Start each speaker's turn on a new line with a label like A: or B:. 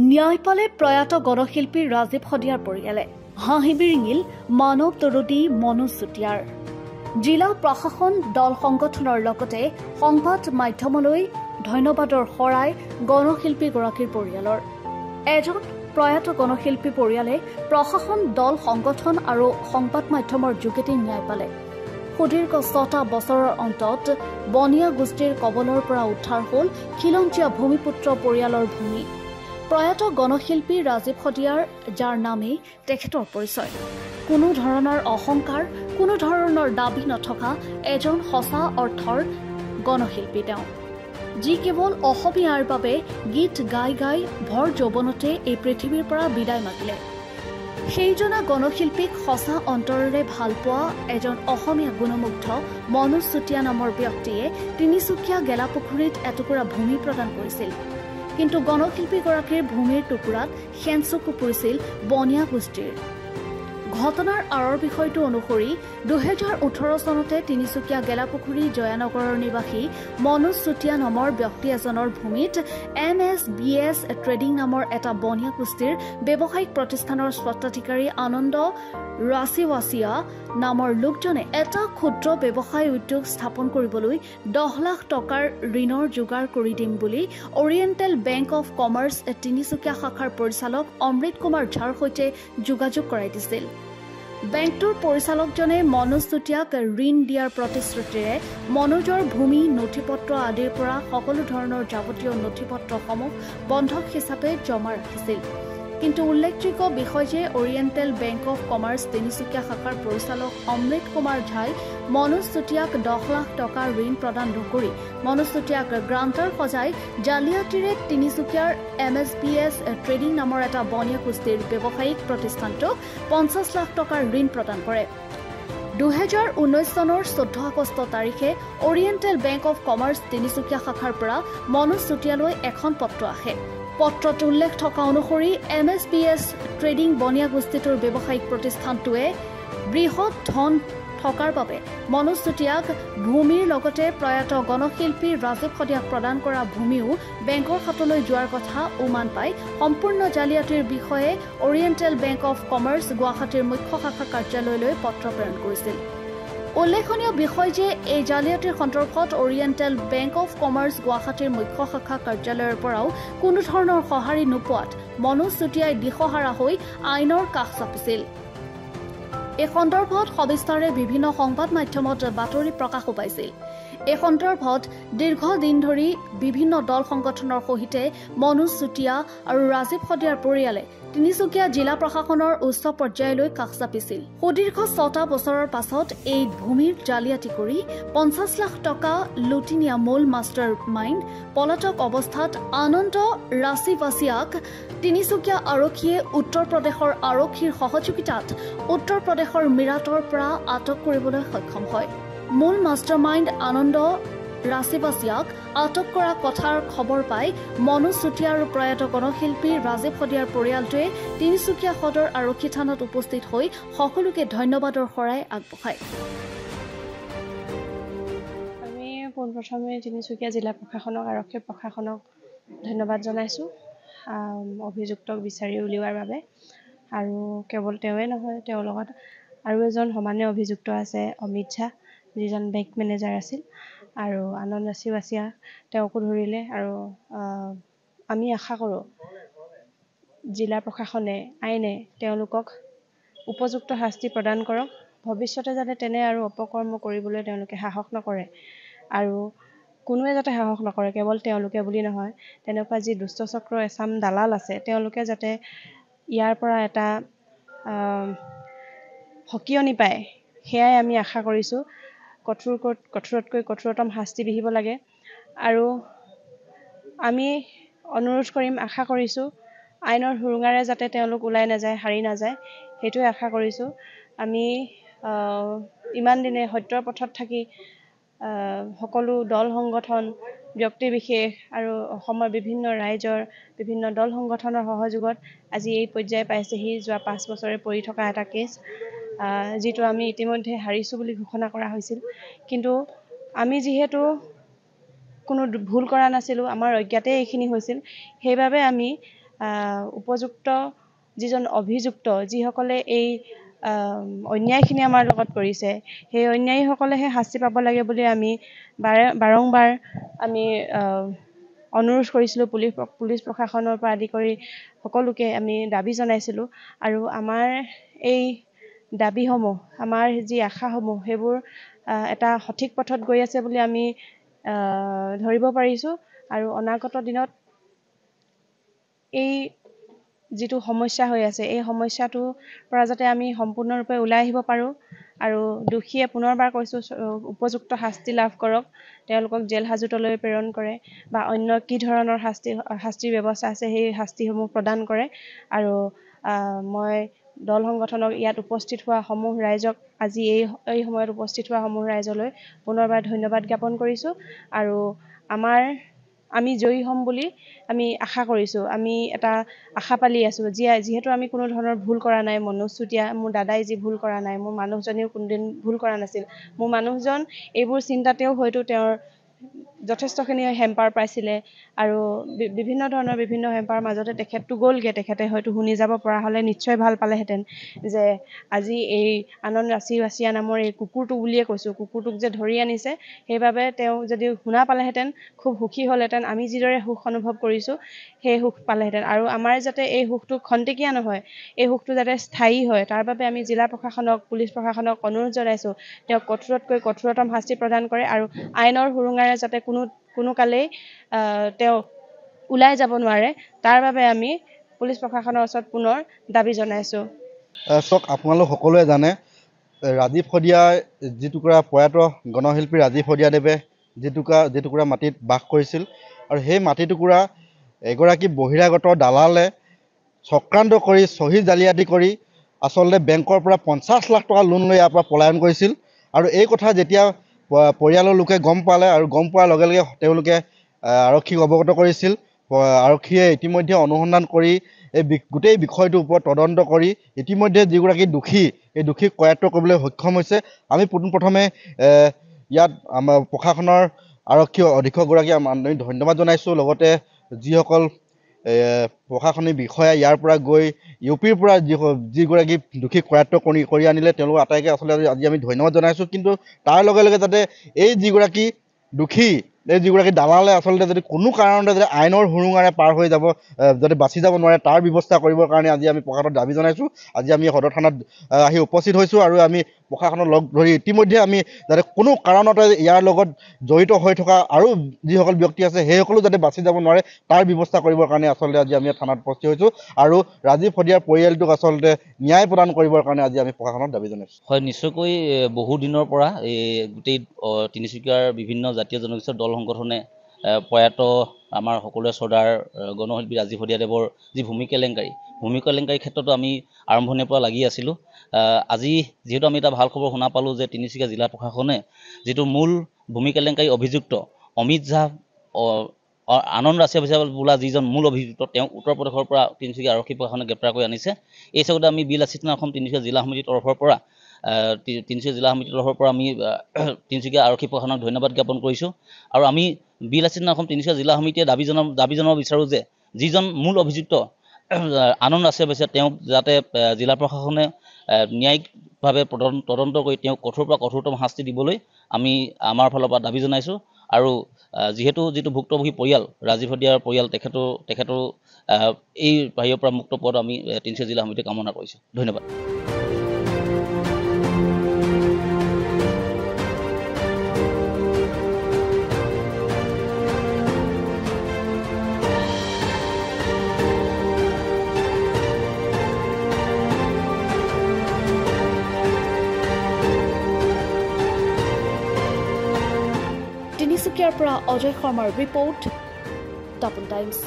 A: ন্যায় পালে প্ৰয়াত গণশিল্পী ৰাজীৱ শদিয়াৰ পৰিয়ালে হাঁহি বিৰিঙিল মানৱ তৰুদী মনোজ চুতীয়াৰ। জিলা প্ৰশাসন দল সংগঠনৰ লগতে সংবাদ মাধ্যমলৈ ধন্যবাদৰ শৰাই গণশিল্পীগৰাকীৰ পৰিয়ালৰ। এজন প্ৰয়াত গণশিল্পী পৰিয়ালে প্ৰশাসন দল সংগঠন আৰু সংবাদ মাধ্যমৰ যোগেদি ন্যায় পালে। সুদীৰ্ঘ ৬টা বছৰৰ অন্তত বনিয়া গোষ্ঠীৰ কবলৰ পৰা উদ্ধাৰ হ'ল খিলঞ্জীয়া ভূমিপুত্ৰ পৰিয়ালৰ ভূমি। প্ৰয়াত গণশিল্পী ৰাজীৱ শদিয়াৰ, যাৰ নামেই তেখেতৰ পৰিচয়। কোনো ধৰণৰ অহংকাৰ, কোনো ধৰণৰ দাবী নথকা এজন সঁচা অৰ্থৰ গণশিল্পী তেওঁ, যি কেৱল অসমীয়াৰ বাবে গীত গাই গাই ভৰ যৌৱনতে এই পৃথিৱীৰ পৰা বিদায় মাগিলে। সেইজনা গণশিল্পীক সঁচা অন্তৰেৰে ভাল পোৱা এজন অসমীয়া গুণমুগ্ধ মনোজ চুতীয়া নামৰ ব্যক্তিয়ে তিনিচুকীয়া গেলাপুখুৰীত এটুকুৰা ভূমি প্ৰদান কৰিছিল। কিন্তু গণশিল্পীগৰাকীৰ ভূমিৰ টুকুৰাত সেনচকু পৰিছিল বনিয়া গোষ্ঠীৰ। ঘটনাৰ আঁৰৰ বিষয়টো অনুসৰি 2018 চনতে তিনিচুকীয়া গেলাপুখুৰী জয়ানগৰৰ নিবাসী মনোজ চুতীয়া নামৰ ব্যক্তি এজনৰ ভূমিত NSBS ট্ৰেডিং নামৰ এটা বনিয়া গোষ্ঠীৰ ব্যৱসায়িক প্ৰতিষ্ঠানৰ স্বত্বাধিকাৰী আনন্দ ৰাছিৱাছিয়া নামৰ লোকজনে এটা ক্ষুদ্ৰ ব্যৱসায় উদ্যোগ স্থাপন কৰিবলৈ 10 লাখ টকাৰ ঋণৰ যোগাৰ কৰি দিম বুলি oriental bank of commerce Tinsukia শাখাৰ পৰিচালক অমৃত কুমাৰ ঝাৰ সৈতে যোগাযোগ কৰাই দিছিল। বেংকটোৰ পৰিচালকজনে মনোজ চুতীয়াক ঋণ দিয়াৰ প্ৰতিশ্ৰুতিৰে মনোজৰ ভূমি, নথিপত্ৰ আদিৰ পৰা সকলো ধৰণৰ যাৱতীয় নথিপত্ৰসমূহ বন্ধক হিচাপে জমা ৰাখিছিল। কিন্তু উল্লেখযোগ্য বিষয় যে oriental bank of commerce Tinsukia শাখাৰ পৰিচালক অমৃত কুমাৰ ঝাই মনোজ চুতীয়াক 10 লাখ টকাৰ ঋণ প্ৰদান নকৰি মনোজ চুতীয়াক গ্ৰান্টাৰ সজাই জালিয়াতিৰে তিনিচুকীয়াৰ MSBS ট্ৰেডিং নামৰ এটা বনিয়া গোষ্ঠীৰ ব্যৱসায়িক প্ৰতিষ্ঠানটোক 50 লাখ টকাৰ ঋণ প্ৰদান কৰে। 2019 চনৰ 14 আগষ্ট তাৰিখে oriental bank of commerce Tinsukia শাখাৰ পৰা মনোজ চুতীয়ালৈ এখন পত্ৰ আহে। পত্ৰত উল্লেখ থকা অনুসৰি MSBS ট্ৰেডিং বনিয়া গোষ্ঠীটোৰ ব্যৱসায়িক প্ৰতিষ্ঠানটোৱে বৃহৎ ধন থকাৰ বাবে মনোজ চুতীয়াক ভূমিৰ লগতে প্ৰয়াত গণশিল্পী ৰাজীৱ শদিয়াক প্ৰদান কৰা ভূমিও বেংকৰ হাতলৈ যোৱাৰ কথা উমান পাই সম্পূৰ্ণ জালিয়াতিৰ বিষয়ে অৰিয়েণ্টেল বেংক অৱ কমাৰ্চ গুৱাহাটীৰ মুখ্য শাখা কাৰ্যালয়লৈ পত্ৰ প্ৰেৰণ কৰিছিল। উল্লেখনীয় বিষয় যে এই জালিয়াতিৰ সন্দৰ্ভত অৰিয়েণ্টেল বেংক অৱ কমাৰ্চ গুৱাহাটীৰ মুখ্য শাখা কাৰ্যালয়ৰ পৰাও কোনো ধৰণৰ সঁহাৰি নোপোৱাত মনোজ চুতীয়াই দিশহাৰা হৈ আইনৰ কাষ চাপিছিল। এই সন্দৰ্ভত সবিস্তাৰে বিভিন্ন সংবাদ মাধ্যমত বাতৰি প্ৰকাশো পাইছিল। এই সন্দৰ্ভত দীৰ্ঘদিন ধৰি বিভিন্ন দল সংগঠনৰ সৈতে মনোজ চুতীয়া আৰু ৰাজীৱ শদিয়াৰ পৰিয়ালে তিনিচুকীয়া জিলা প্ৰশাসনৰ উচ্চ পৰ্যায়লৈ কাষ চাপিছিল। সুদীৰ্ঘ 6টা বছৰৰ পাছত এই ভূমিৰ জালিয়াতি কৰি 50 লাখ টকা লুটি নিয়া মূল মাষ্টাৰ মাইণ্ড পলাতক অৱস্থাত আনন্দ ৰাছিৱাছিয়াক তিনিচুকীয়া আৰক্ষীয়ে উত্তৰ প্ৰদেশৰ আৰক্ষীৰ সহযোগিতাত উত্তৰ প্ৰদেশৰ মিৰাটৰ পৰা আটক কৰিবলৈ সক্ষম হয়। মূল মাষ্টাৰ মাইণ্ড আনন্দ ৰাছিৱাছিয়াক আটক কৰা কথাৰ খবৰ পাই মনোজ চুতীয়া আৰু প্ৰয়াত গণশিল্পী ৰাজীৱ শদিয়াৰ পৰিয়ালটোৱে তিনিচুকীয়া সদৰ আৰক্ষী থানাত উপস্থিত হৈ সকলোকে ধন্যবাদৰ শৰাই আগবঢ়ায়।
B: আমি পোনপ্ৰথমে তিনিচুকীয়া জিলা প্ৰশাসনক, আৰক্ষী প্ৰশাসনক ধন্যবাদ জনাইছোঁ অভিযুক্তক বিচাৰি উলিওৱাৰ বাবে। আৰু কেৱল তেওঁৱে নহয়, তেওঁৰ লগত আৰু এজন সমানে অভিযুক্ত আছে, অমিত ঝা, যিজন বেংক মেনেজাৰ আছিল, আৰু আনন্দ ৰাছিৱাছিয়া, তেওঁকো ধৰিলে। আৰু আমি আশা কৰোঁ জিলা প্ৰশাসনে, আইনে তেওঁলোকক উপযুক্ত শাস্তি প্ৰদান কৰক। ভৱিষ্যতে যাতে তেনে আৰু অপকৰ্ম কৰিবলৈ তেওঁলোকে সাহস নকৰে, আৰু কোনোৱে যাতে সাহস নকৰে, কেৱল তেওঁলোকে বুলি নহয়, তেনেকুৱা যি দুষ্টচক্ৰ এচাম দালাল আছে তেওঁলোকে যাতে ইয়াৰ পৰা এটা সকিয়নি পায়, সেয়াই আমি আশা কৰিছোঁ। কঠোৰতকৈ কঠোৰতম শাস্তি বিহিব লাগে। আৰু আমি অনুৰোধ কৰিম, আশা কৰিছোঁ আইনৰ সুৰুঙাৰে যাতে তেওঁলোক ওলাই নাযায়, হাৰি নাযায়, সেইটোৱে আশা কৰিছোঁ। আমি ইমান দিনে সত্যৰ পথত থাকি সকলো দল সংগঠন, ব্যক্তিবিশেষ আৰু অসমৰ বিভিন্ন ৰাইজৰ বিভিন্ন দল সংগঠনৰ সহযোগত আজি এই পৰ্যায় পাইছেহি। যোৱা 5 বছৰে পৰি থকা এটা কেছ, যিটো আমি ইতিমধ্যে হাৰিছোঁ বুলি ঘোষণা কৰা হৈছিল। কিন্তু আমি যিহেতু কোনো ভুল কৰা নাছিলোঁ, আমাৰ অজ্ঞাতে এইখিনি হৈছিল, সেইবাবে আমি উপযুক্ত যিজন অভিযুক্ত যিসকলে এই অন্যায়খিনি আমাৰ লগত কৰিছে সেই অন্যায়ীসকলেহে শাস্তি পাব লাগে বুলি আমি বাৰংবাৰ আমি অনুৰোধ কৰিছিলোঁ পুলিচ প্ৰশাসনৰ পৰা আদি কৰি সকলোকে আমি দাবী জনাইছিলোঁ আৰু আমাৰ এই দাবীসমূহ আমাৰ যি আশাসমূহ সেইবোৰ এটা সঠিক পথত গৈ আছে বুলি আমি ধৰিব পাৰিছোঁ আৰু অনাগত দিনত এই যিটো সমস্যা হৈ আছে এই সমস্যাটোৰ পৰা যাতে আমি সম্পূৰ্ণৰূপে ওলাই আহিব পাৰোঁ আৰু দোষীয়ে পুনৰবাৰ কৈছোঁ উপযুক্ত শাস্তি লাভ কৰক তেওঁলোকক জেল হাজোতলৈ প্ৰেৰণ কৰে বা অন্য কি ধৰণৰ শাস্তিৰ ব্যৱস্থা আছে সেই শাস্তিসমূহ প্ৰদান কৰে আৰু মই দল সংগঠনক ইয়াত উপস্থিত হোৱা সমূহ ৰাইজক আজি এই সময়ত উপস্থিত হোৱা সমূহ ৰাইজলৈ পুনৰবাৰ ধন্যবাদ জ্ঞাপন কৰিছোঁ আৰু আমি জয়ী হ'ম বুলি আমি আশা কৰিছোঁ আমি এটা আশা পালি আছোঁ যিহেতু আমি কোনো ধৰণৰ ভুল কৰা নাই মনোজ চুতীয়া মোৰ দাদাই যি ভুল কৰা নাই মোৰ মানুহজনেও কোনোদিন ভুল কৰা নাছিল মোৰ মানুহজন এইবোৰ চিন্তাতেও হয়তো তেওঁৰ যথেষ্টখিনি হেম্পাৰ পাইছিলে আৰু বিভিন্ন হেম্পাৰ মাজতে তেখেতটো গ'লগৈ তেখেতে হয়তো শুনি যাব পৰা হ'লে নিশ্চয় ভাল পালেহেঁতেন যে আজি এই আনন্দ ৰাছিয়া নামৰ এই কুকুৰটো বুলিয়ে কৈছোঁ কুকুৰটোক যে ধৰি আনিছে সেইবাবে তেওঁ যদি শুনা পালেহেঁতেন খুব সুখী হ'লহেঁতেন আমি যিদৰে সুখ অনুভৱ কৰিছোঁ সেই সুখ পালেহেঁতেন আৰু আমাৰ যাতে এই সুখটো খন্তেকীয়া নহয় এই সুখটো যাতে স্থায়ী হয় তাৰ বাবে আমি জিলা প্ৰশাসনক পুলিচ প্ৰশাসনক অনুৰোধ জনাইছোঁ তেওঁক কঠোৰতকৈ কঠোৰতম শাস্তি প্ৰদান কৰে আৰু আইনৰ সুৰুঙাৰে যাতে কোনো কালেই তেওঁ ওলাই যাব নোৱাৰে তাৰ বাবে আমি পুলিচ প্ৰশাসনৰ ওচৰত পুনৰ দাবী জনাইছোঁ
C: চাওক আপোনালোক সকলোৱে জানে ৰাজীৱ শদিয়াৰ যিটুকুৰা প্ৰয়াত গণশিল্পী ৰাজীৱ শদিয়াদেৱে যিটুকুৰা মাটিত বাস কৰিছিল আৰু সেই মাটি টুকুৰা এগৰাকী বহিৰাগত দালালে চক্ৰান্ত কৰি চহী জালিয়াতি কৰি আচলতে বেংকৰ পৰা 50 লাখ টকা লোন লৈ ইয়াৰ পৰা পলায়ন কৰিছিল আৰু এই কথা যেতিয়া পৰিয়ালৰ লোকে গম পালে আৰু গম পোৱাৰ লগে লগে তেওঁলোকে আৰক্ষীক অৱগত কৰিছিল আৰক্ষীয়ে ইতিমধ্যে অনুসন্ধান কৰি এই গোটেই বিষয়টোৰ ওপৰত তদন্ত কৰি ইতিমধ্যে যিগৰাকী দোষী এই দোষীক কৰায়ত্ব কৰিবলৈ সক্ষম হৈছে আমি পোনপ্ৰথমে ইয়াত আমাৰ প্ৰশাসনৰ আৰক্ষী অধীক্ষকগৰাকী আমি ধন্যবাদ জনাইছোঁ লগতে যিসকল প্ৰশাসনিক বিষয়া ইয়াৰ পৰা গৈ ইউপিৰ পৰা যিগৰাকী দোষীক কৰায়ত্ব কৰি আনিলে তেওঁলোক আটাইকে আচলতে আজি আমি ধন্যবাদ জনাইছোঁ কিন্তু তাৰ লগে লগে যাতে এই যিগৰাকী দোষী এই যিগৰাকী দালালে আচলতে যদি কোনো কাৰণতে যদি আইনৰ সুৰুঙাৰে পাৰ হৈ যাব যদি বাচি যাব নোৱাৰে তাৰ ব্যৱস্থা কৰিবৰ কাৰণে আজি আমি প্ৰশাসনক দাবী জনাইছোঁ আজি আমি সদৰ থানাত আহি উপস্থিত হৈছোঁ আৰু আমি প্ৰশাসনক লগ ধৰি ইতিমধ্যে আমি যাতে কোনো কাৰণতে ইয়াৰ লগত জড়িত হৈ থকা আৰু যিসকল ব্যক্তি আছে সেইসকলো যাতে বাচি যাব নোৱাৰে তাৰ ব্যৱস্থা কৰিবৰ কাৰণে আচলতে আজি আমি থানাত উপস্থিত হৈছোঁ আৰু ৰাজীৱ শদিয়াৰ পৰিয়ালটোক আচলতে ন্যায় প্ৰদান কৰিবৰ কাৰণে আজি আমি প্ৰশাসনক দাবী জনাইছোঁ
D: হয় নিশ্চয়কৈ বহু দিনৰ পৰা এই গোটেই তিনিচুকীয়াৰ বিভিন্ন জাতীয় জনগোষ্ঠীয় দল সংগঠনে প্ৰয়াত আমাৰ সকলোৱে শ্ৰদ্ধাৰ গণশিল্পী ৰাজীৱ শদিয়াদেৱৰ যি ভূমি কেলেংকাৰীৰ ক্ষেত্ৰতো আমি আৰম্ভণিৰ পৰা লাগি আছিলোঁ আজি যিহেতু আমি এটা ভাল খবৰ শুনা পালোঁ যে তিনিচুকীয়া জিলা প্ৰশাসনে যিটো মূল ভূমি কেলেংকাৰী অভিযুক্ত অমিত ঝা আনন্দ ৰাছিয়া বোলা যিজন মূল অভিযুক্ত তেওঁ উত্তৰ প্ৰদেশৰ পৰা তিনিচুকীয়া আৰক্ষী প্ৰশাসনে গ্ৰেপ্তাৰ কৰি আনিছে এই চাগতে আমি বিল আছিষ্টেণ্ট অসম তিনিচুকীয়া জিলা সমিতিৰ তৰফৰ পৰা আমি তিনিচুকীয়া আৰক্ষী প্ৰশাসনক ধন্যবাদ জ্ঞাপন কৰিছোঁ আৰু আমি বিল আছিষ্টেণ্ট অসম তিনিচুকীয়া জিলা সমিতিয়ে দাবী জনাব বিচাৰোঁ যে যিজন মূল অভিযুক্ত আনন্দ ৰাছিয়া তেওঁক যাতে জিলা প্ৰশাসনে ন্যায়িকভাৱে তদন্ত কৰি তেওঁক কঠোৰতম শাস্তি দিবলৈ আমি আমাৰ ফালৰ পৰা দাবী জনাইছোঁ আৰু যিটো ভুক্তভোগী পৰিয়াল ৰাজীৱ শদিয়াৰ পৰিয়াল তেখেতৰ এই বাহিৰৰ পৰা মুক্ত পোৱাটো আমি তিনিচুকীয়া জিলা সমিতিয়ে কামনা কৰিছোঁ ধন্যবাদ
A: তিনিচুকীয়াৰ পৰা অজয় শৰ্মাৰ ৰিপৰ্ট, দাপোন টাইমছ।